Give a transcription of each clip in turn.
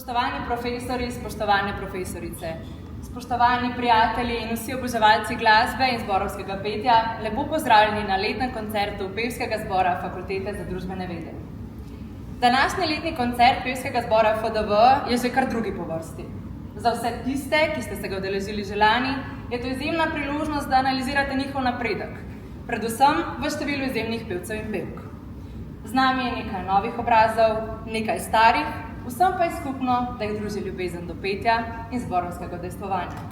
Spoštovani profesori, spoštovane profesorice, spoštovani prijatelji in vsi oboževalci glasbe in zborovskega petja, lepo pozdravljeni na letnem koncertu pevskega zbora Fakultete za družbene vede. Današnji letni koncert pevskega zbora FDV je že kar drugi po vrsti. Za vse tiste, ki ste se ga udeležili že lani, je to izjemna priložnost, da analizirate njihov napredek, predvsem v številu izjemnih pevcev in pevk. Z nami je nekaj novih obrazov, nekaj starih, vsem pa je skupno, da jih druži ljubezen do petja in zborovskega udejstvovanja.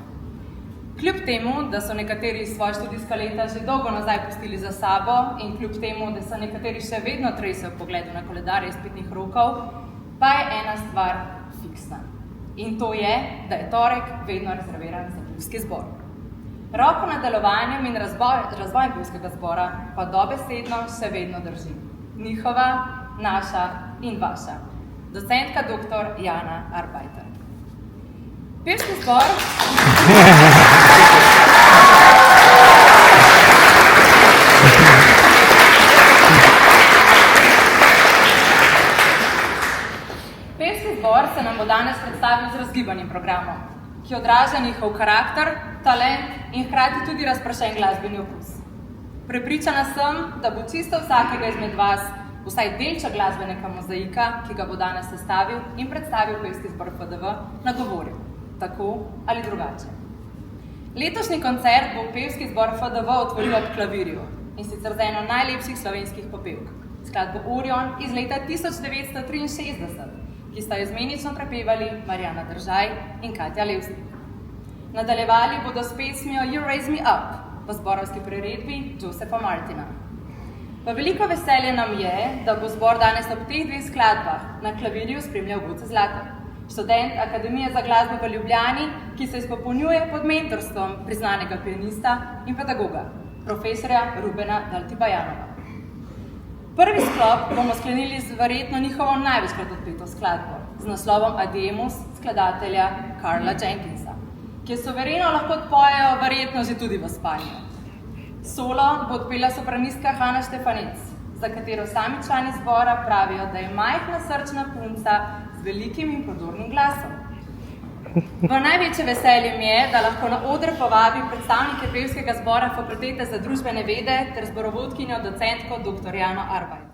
Kljub temu, da so nekateri svoja študijska leta že dolgo nazaj pustili za sabo in kljub temu, da so nekateri še vedno tresejo v pogledu na koledarje izpitnih rokov, pa je ena stvar fiksna. In to je, da je torek vedno rezerviran za pevski zbor. Roko nad delovanjem in razvojem pevskega zbora pa dobesedno še vedno drži. Njihova, naša in vaša. Docentka dr. Jana Arbajter. Pevski zbor... Pevski zbor se nam bo danes predstavil z razgibanim programom, ki odraža njihov karakter, talent in hkrati tudi razprašen glasbeni okus. Prepričana sem, da bo čisto vsakega izmed vas vsaj delček glasbenega mozaika, ki ga bo danes sestavil in predstavil pevski zbor FDV, nagovoril, tako ali drugače. Letošnji koncert bo pevski zbor FDV otvoril ob klavirju, in sicer za eno najlepših slovenskih popevk, skladbo Orion iz leta 1963, ki sta jo izmenično prepevali Marjana Držaj in Katja Levstik. Nadaljevali bodo s pesmijo You Raise Me Up v zborovski priredbi Josefa Martina. Pa veliko veselje nam je, da bo zbor danes ob teh dveh skladbah na klavirju spremljal Goce Zlatar, študent Akademije za glasbo v Ljubljani, ki se izpopolnjuje pod mentorstvom priznanega pianista in pedagoga, profesorja Rubena Daltibajanova. Prvi sklop bomo sklenili z verjetno njihovo največkrat odpeto skladbo, z naslovom Ademus skladatelja Karla Jenkinsa, ki je suvereno lahko odpojejo verjetno že tudi v spanju. Solo bo odpela sopranistka Hanna Štefanec, za katero sami člani zbora pravijo, da je majhna srčna punca z velikim in prodornim glasom. V največje veselje mi je, da lahko na oder povabim predstavnike pevskega zbora Fakultete za družbene vede ter zborovodkinjo docentko dr. Jano Arbajter.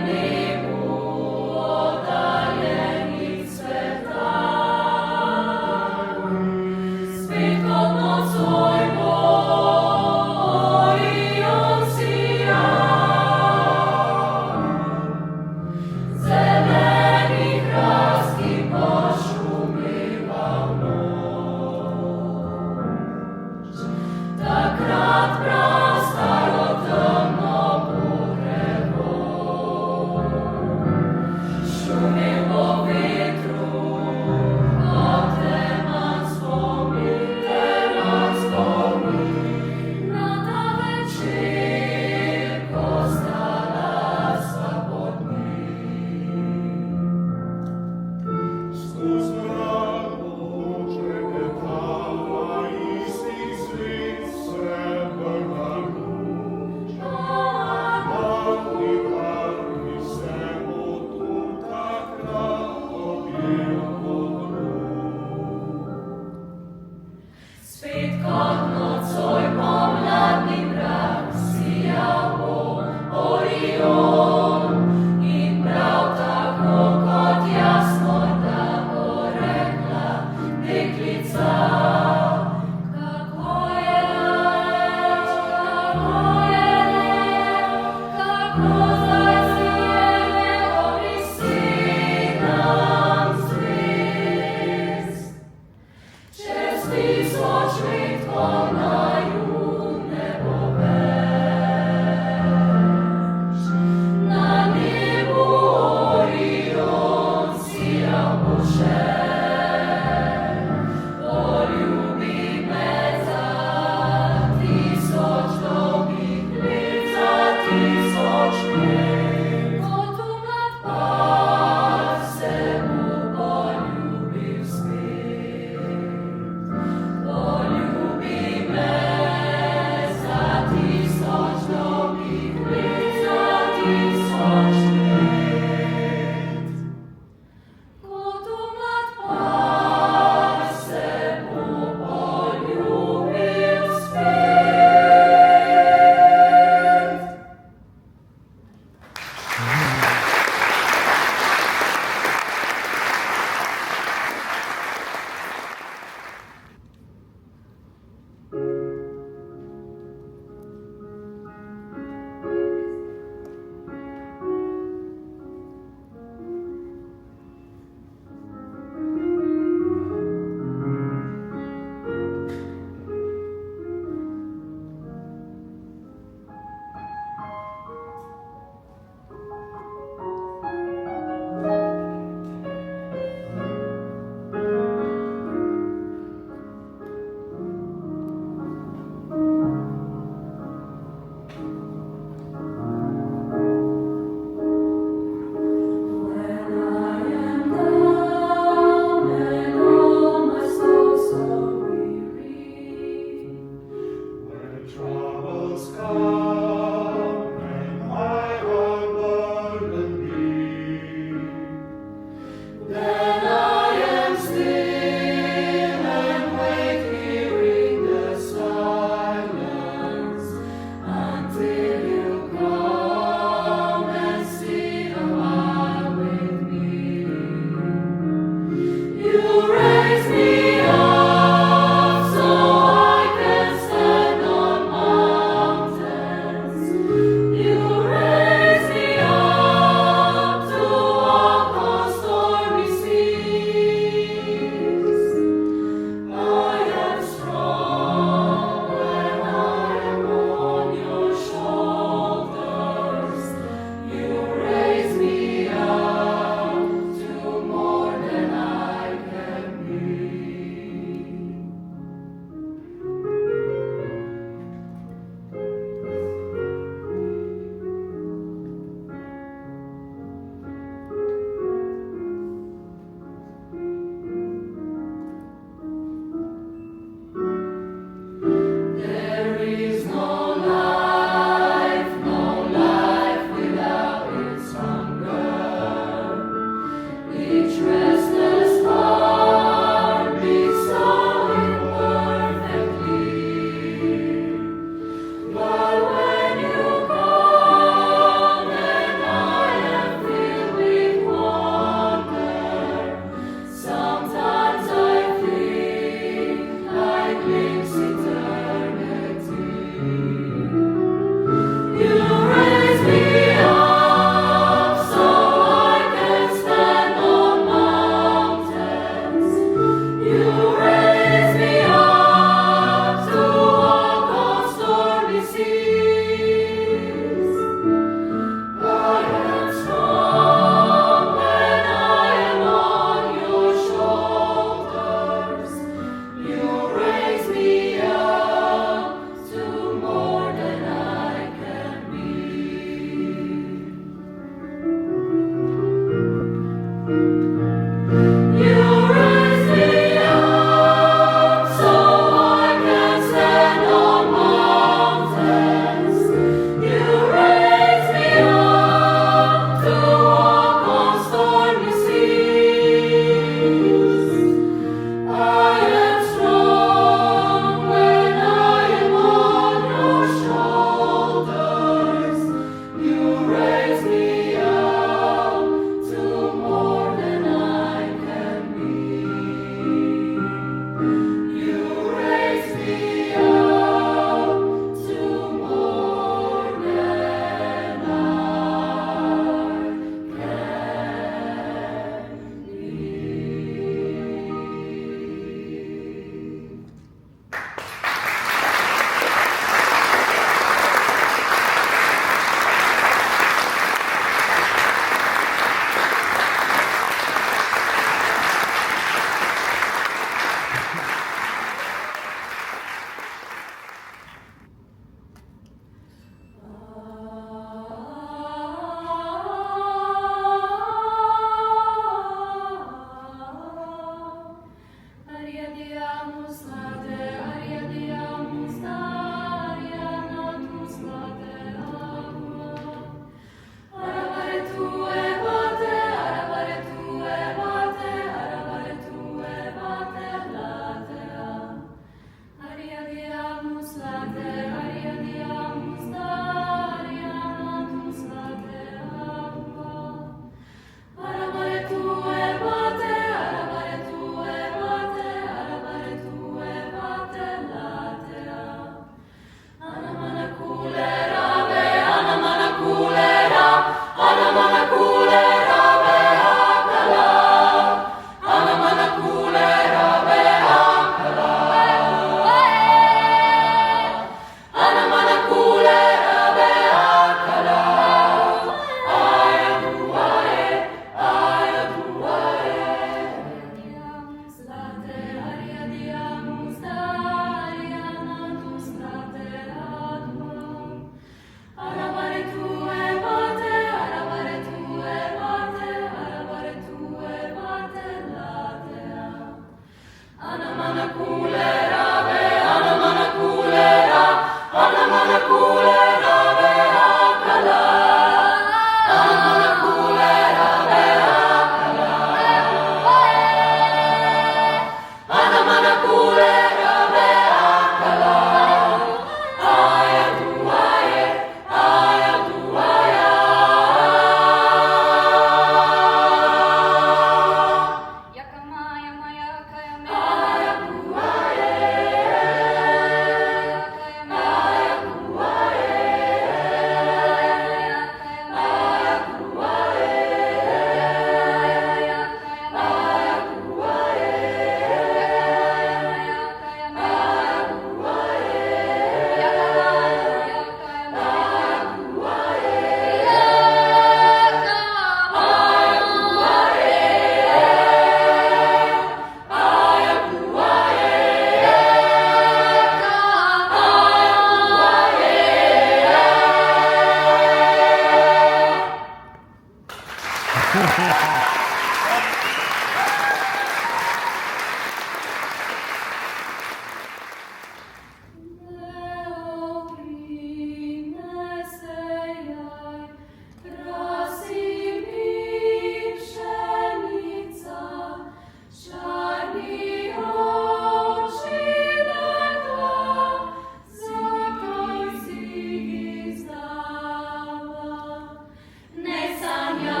Ne sanja,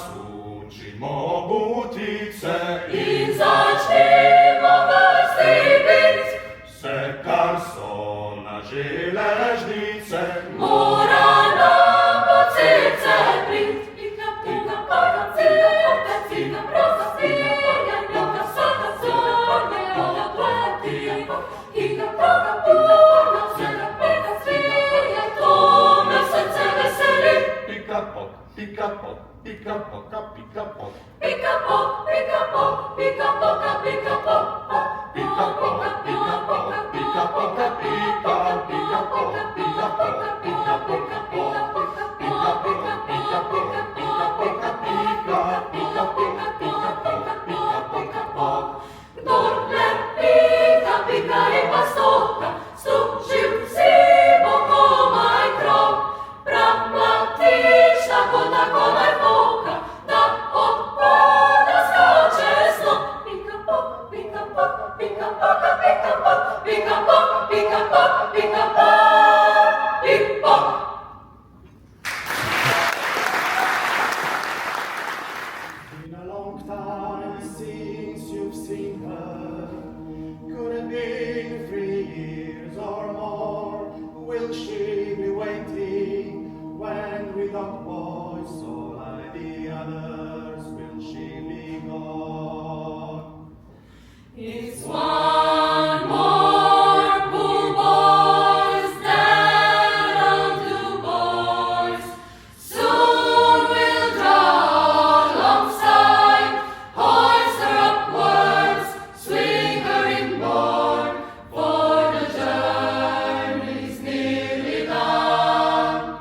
Zasłužimo butice in začnimo vrsti bit. Se kar so na železnice Mora nam po srce prit. Pika, pika, pika, pika, pika, pika, prosta pija, pika, saka, zorne, ona pletija. Pika, pika, pika, pika, pika, pika, to me srce veseli. Pika pok, pika pok, pika poka, pika pok. Pika, pok, pika, pok, pika, poka, pika, pok, pok. Pika pok, pika pok, pika poka, pika, pika pok, pika pok, pika poka, pok. Pika poka, pika pok, pika poka, pika, pika pok, pika pok, pika poka, pok. Kdor le pika, pika in pa stoka, stučil si bo komaj krov. Prav platiš, tako naj poka, da od poda skoče snop. Pika pok, pika pok, pika poka, pika pok, pika pok, pika pok, pika pok, pik pok. Been a long time since you've seen her. Could it be 3 years or more? Will she be waiting when without voice, so like the others, will she be gone? It's one more poor boys down to boys. Soon we'll draw alongside, hoist her upwards, swing her inboard, for the journey's nearly done.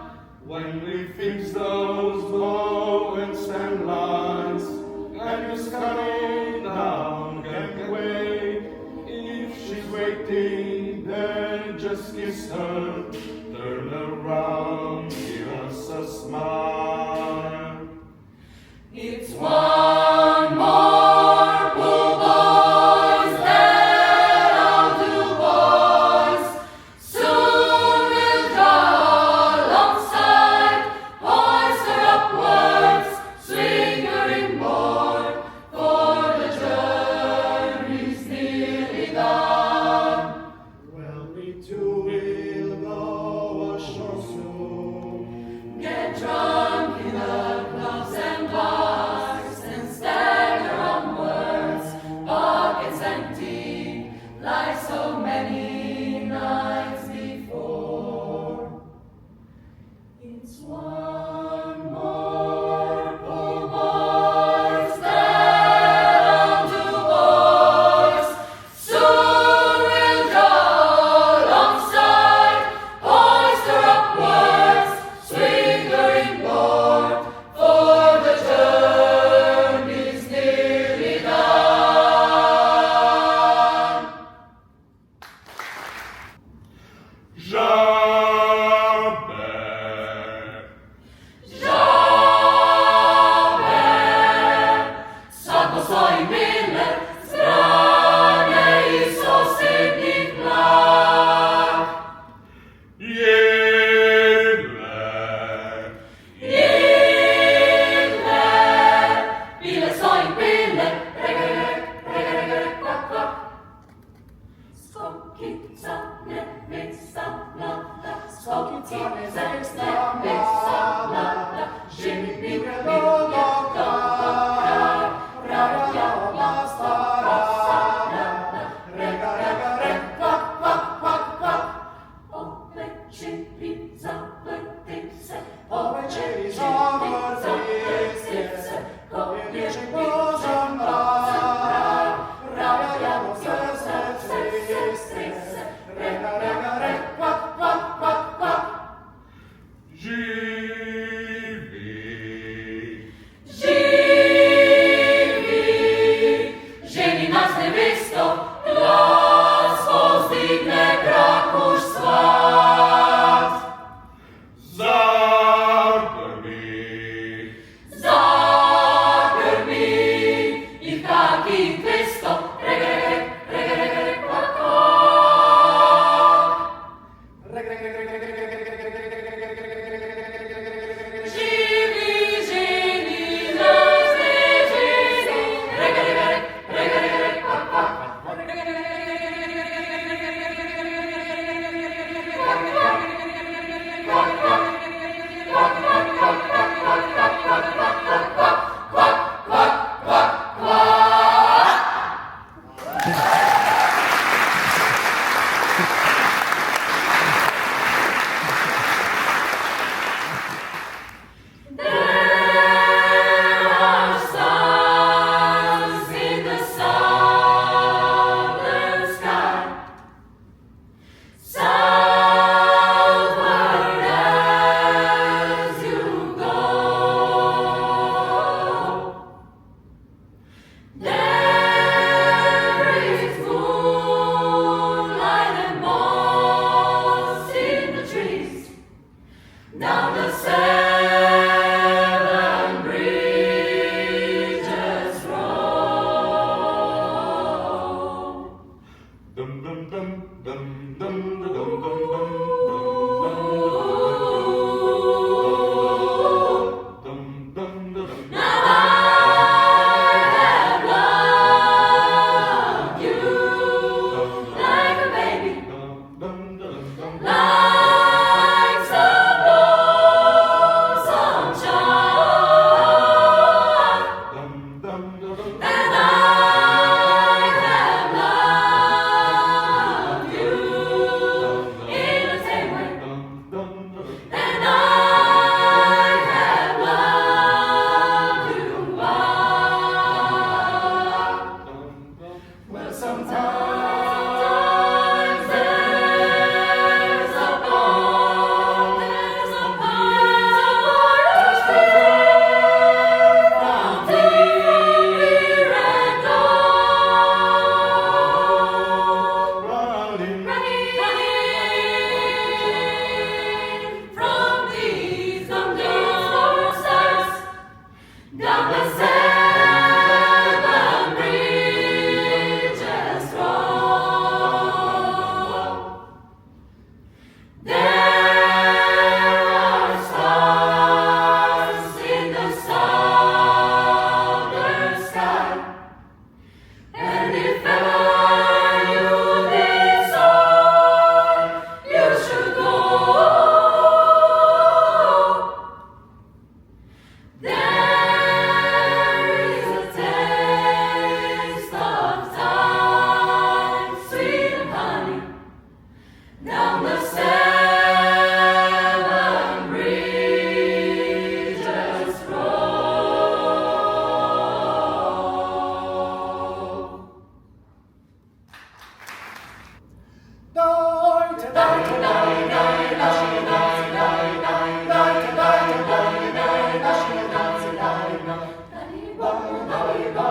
When we fix those moments and lines, and it's coming down, can't wait. If she's waiting, then just kiss her. Turn around, give us a smile. It's one more poor boys down to boys. Soon we'll draw alongside, hoist her upwards, swing her inboard.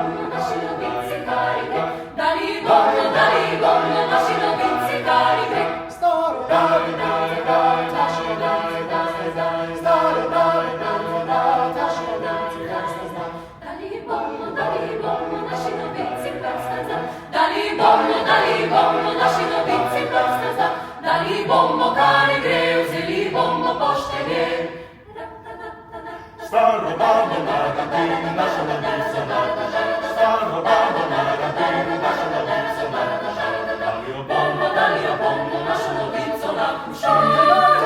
bommo, naši novinci cari grek. Dali bommo, naši novinci cari grek. Stare, Dai, dai, dai, naši novinci krasne znaj. Stare, dai, dai, dai, naši novinci krasne znaj. Dali bommo, naši novinci krasne znaj. Dali bommo, naši novinci krasne znaj. Dali bommo, cari grek, vzeli bommo poštenje. Staro babo na radinu, naša novica nadaže. Staro babo na radinu, naša novica nadaže. Dalio bombo, našu novico napuši.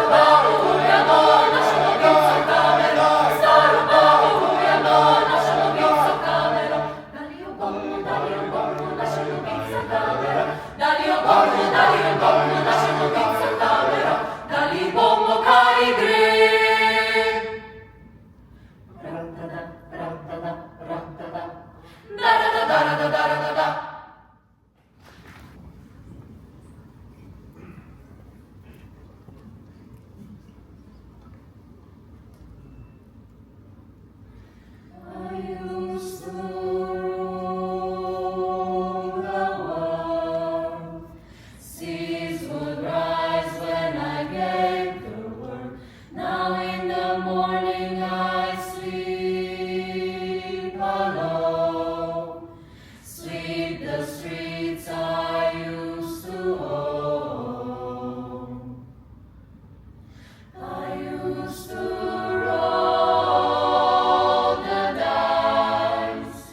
Staro ujamo, našu novico kamero. Staro babo ujamo, našu novico kamero. Dalio bombo, našu novico kamero. Dalio bombo, našu novico kamero. Dali bombo, cari grek. Ra-da-da, ra-da-da, ra-da-da. Da-da-da, da-da-da, da-da-da. I used to rule the world. Seas would rise when I gave the word. Now in the morning I sleep alone. Sweep the streets I used to own. I used to roll the dice,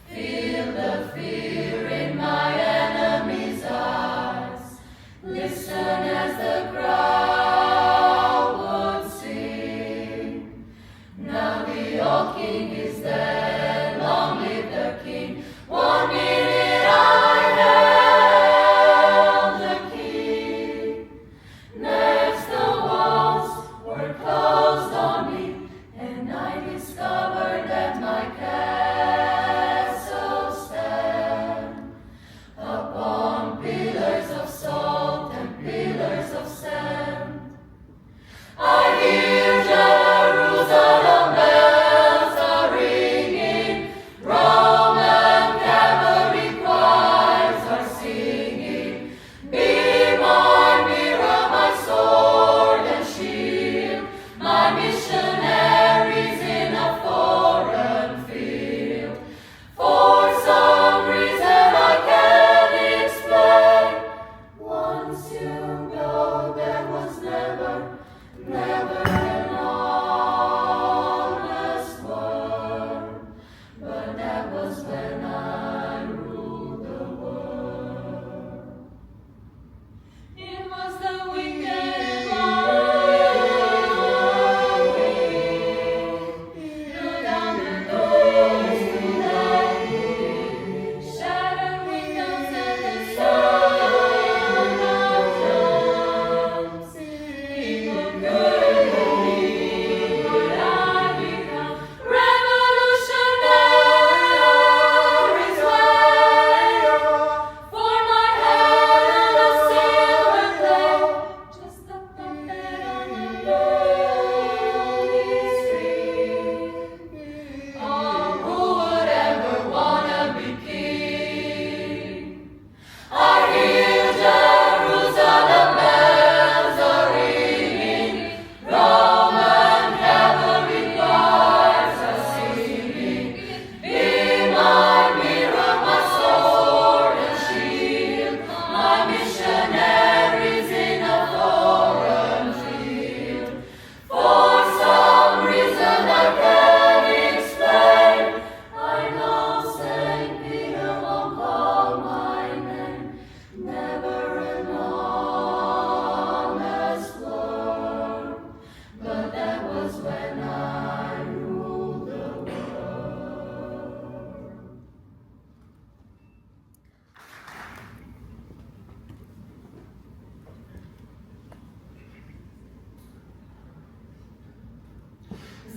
feel the fear in my enemy's eyes, listen as the crowd would sing. Now the old king is dead, long live the king. 1 minute I held the key. Next the walls were closed on me, and I discovered that my castle stand upon pillars of salt and pillars of sand. I hear Jerusalem bells are ringing, Roman cavalry choirs are singing. Be my mirror, my sword and shield, my missionaries in a foreign field. For some reason I can't explain, once you go there was never an honest word. But that was when I ruled the world. It was the wicked blew down the doors to let in, shattered windows and the sound of drums. People could I become revolutionaries when for my head a silver plate, just a puppet on a lonely street. Oh, who would ever wanna be king? I hear Jerusalem bells are ringing, Roman cavalry choirs are singing. Be my mirror, my sword and shield, my missionaries in a foreign field. For some reason I can't explain, I know Saint Peter won't call my name. Never an honest word, but that was when I ruled the world.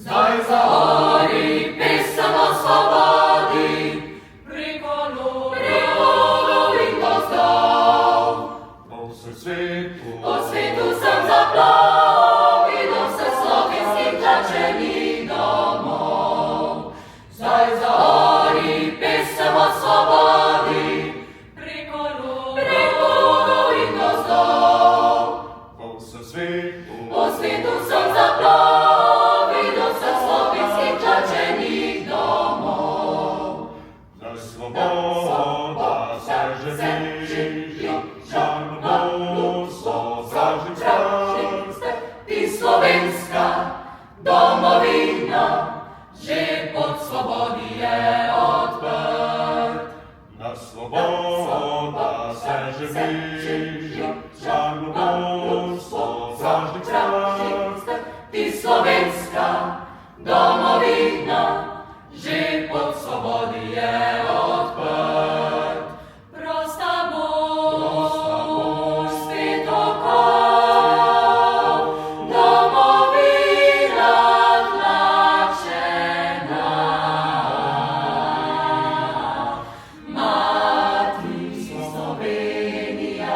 Zdaj zahodi, pesem o svobodi, prikolo in gozdov. Po vsem svetu, Po svetu sem zaplal, videl se slovenskih tlačenih domov. Zdaj zahodi, pesem swoboda se żywi, żarm bóstwo strażnik stan. I Slovenska domovina, že pod svobodi je odprt. Na swoboda se żywi, żarm bóstwo strażnik stan. I Slovenska domovina, že pod svobodi je odprt. Prosta Bož, svet okol, domovina tlačena. Mati Slovenija,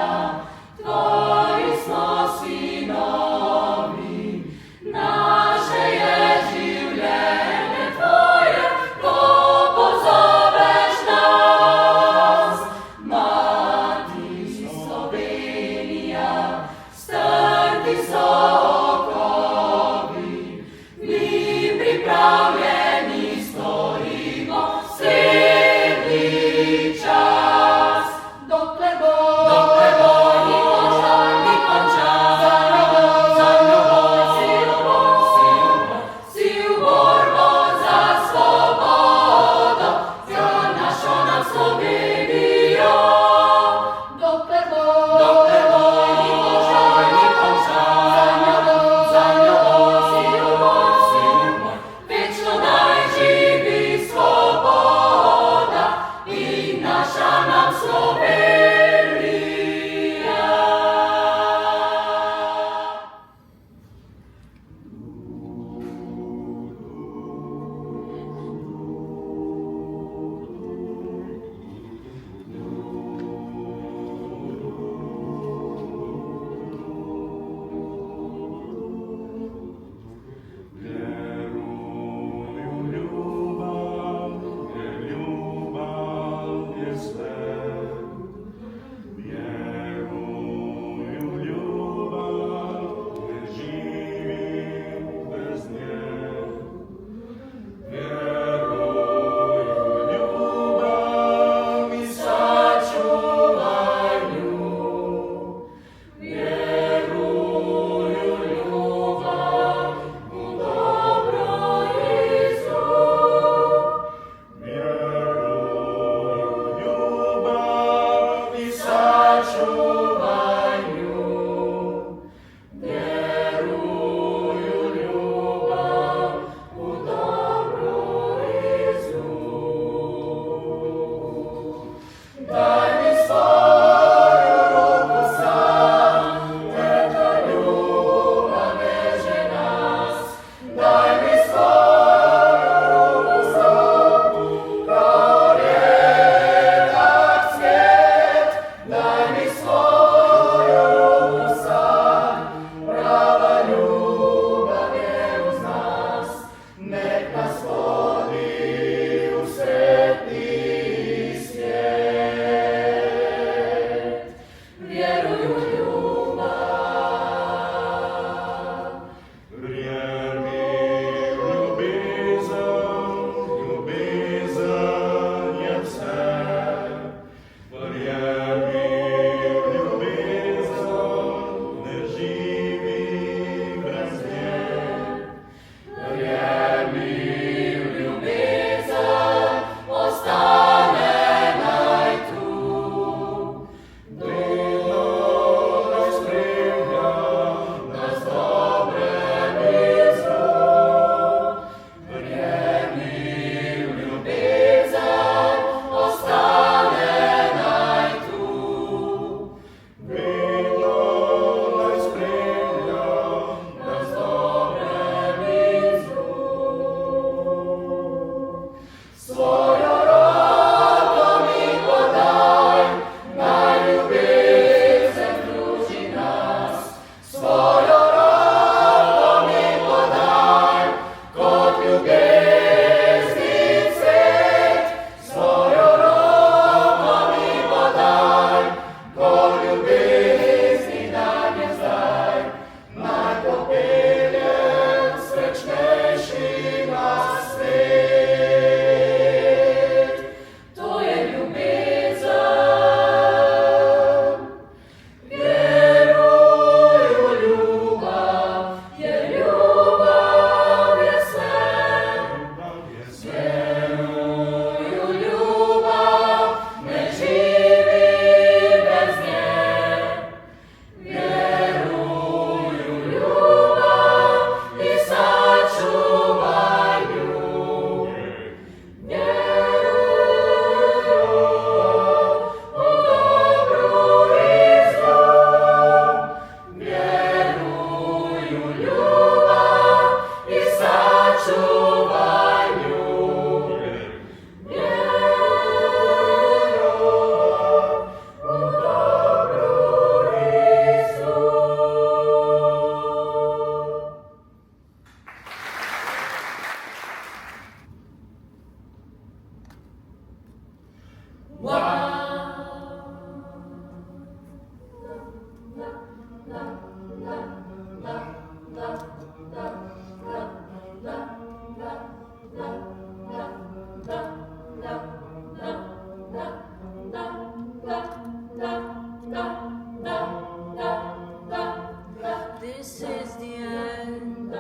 This is the end.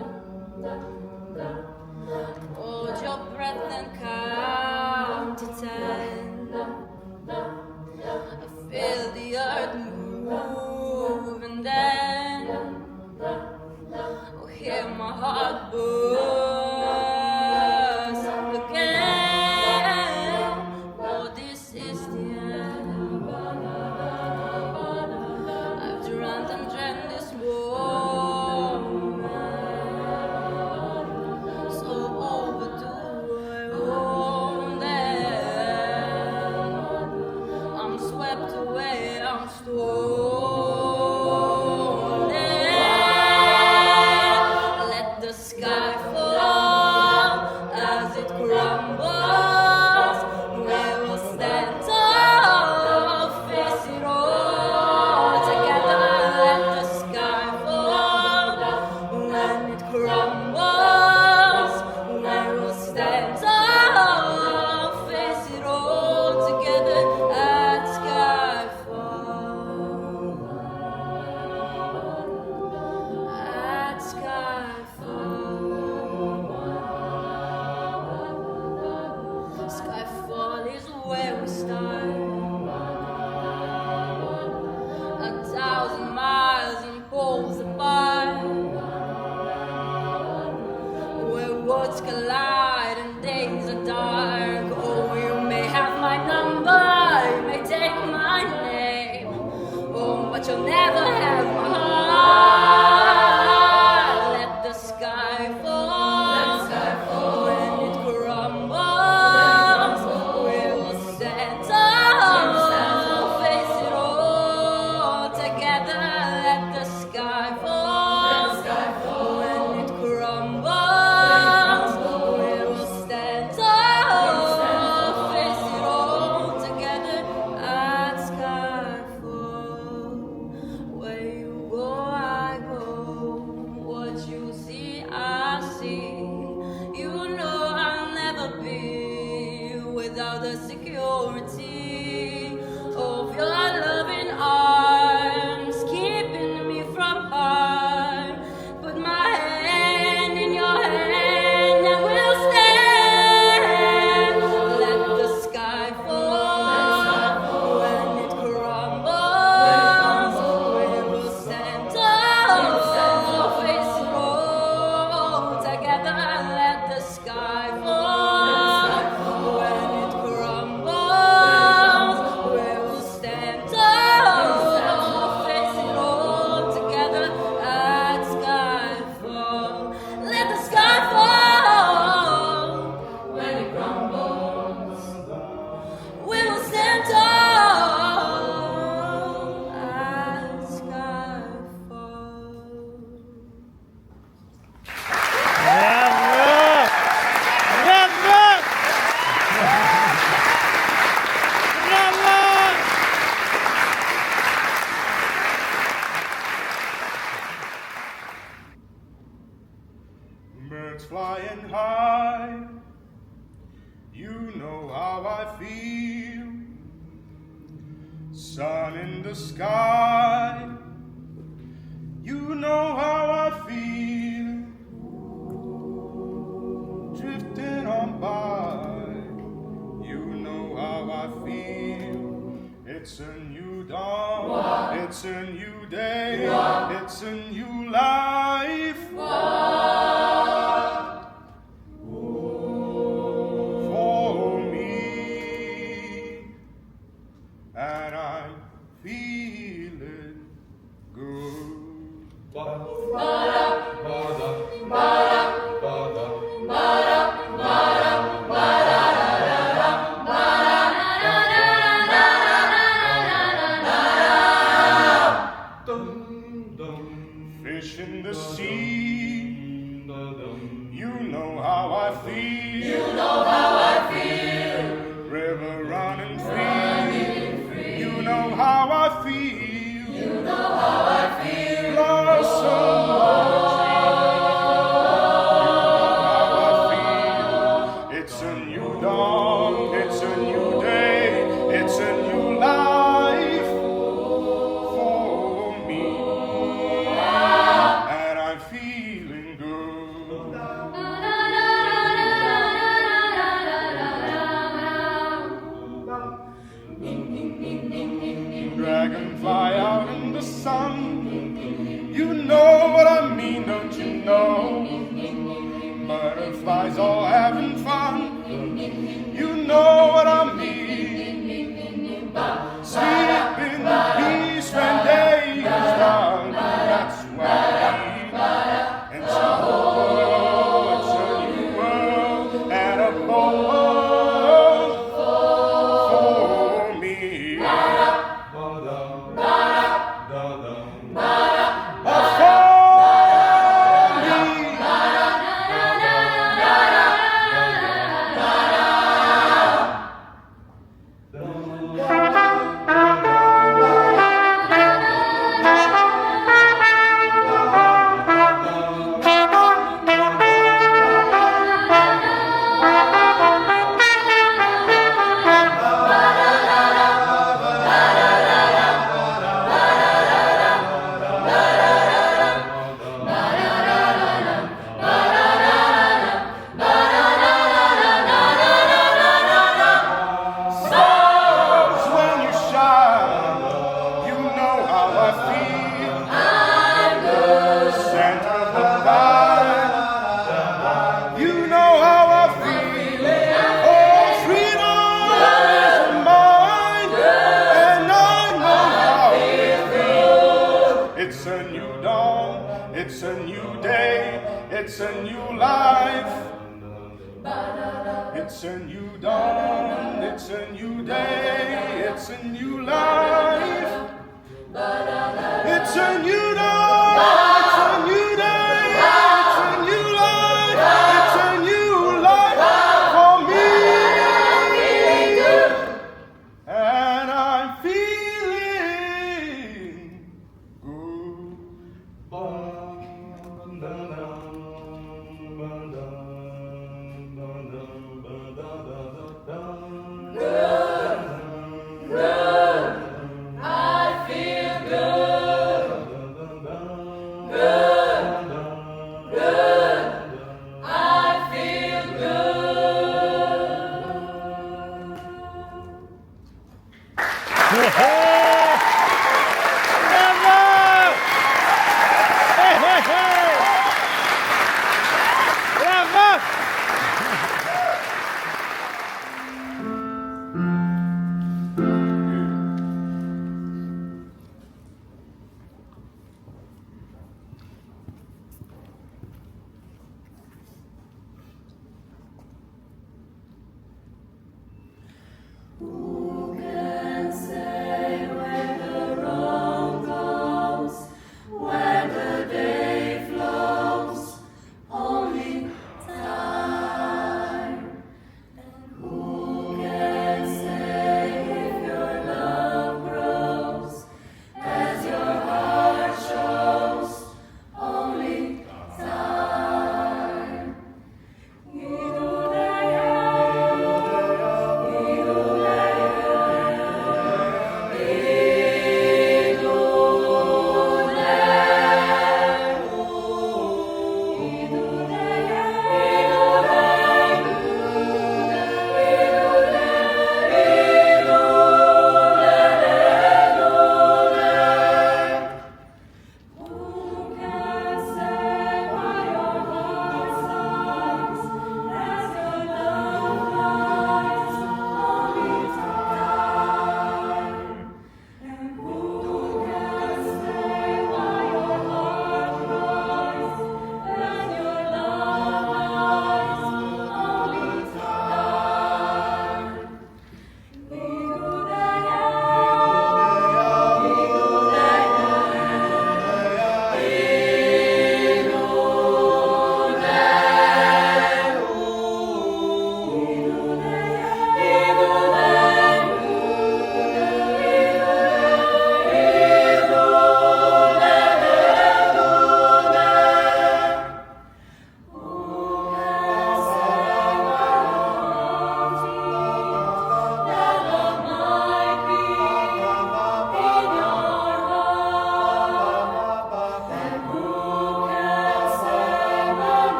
Hold your breath and count to 10. I feel the earth move and then I'll hear my heart burst again. Oh, this is the end. I've dreamt and dreamt this moment, so overdue I won't end. I'm swept away, I'm stolen. Let the sky fall as it crumbles. We will stand tall, face it all together. Let the sky fall when it crumbles. We will stand tall, face it all together at skyfall. At skyfall. Skyfall is where we start. 1,000 miles and poles apart, where worlds collide and days are dark. Oh, you may have my number, you may take my name, oh, but you'll never have my heart. Let the sky fall, when it crumbles, we will stand tall, face it all together. Let the sky fall, when it crumbles, we will stand tall, face it all together at skyfall. Where you go, I go. What you see, I see. You know I'll never be without the security of your loving arms, keeping me from harm. Put my hand in your hand and we'll stand. Let the sky fall when it crumbles. We will stand tall, face it all together. Let the sky fall when it crumbles. We will stand tall, face it all together at skyfall. Let the sky fall when it crumbles. We will stand tall at skyfall. Birds flying high, you know how I feel. Sun in the sky, you know how I feel. Drifting on by, you know how I feel. It's a new dawn, it's a new day, it's a new life. For me, and I'm feeling good. Fish in the sea, you know how I feel. River running free. know how I feel. You know how I feel. Blossom, it's a new dawn, it's a new day, it's a new life for me, and I'm feeling good. Dragonfly out in the sun, you know what I mean, don't you know? Butterflies all having fun, you know what I mean. Sleep in peace when day is done, that's what I mean. And so, it's a new world and a bold world for me. It's a new dawn, it's a new day, it's a new life. It's a new dawn, it's a new day, it's a new life. It's a new dawn, it's a new day, it's a new life, it's a new life for me. And I'm feeling Hey!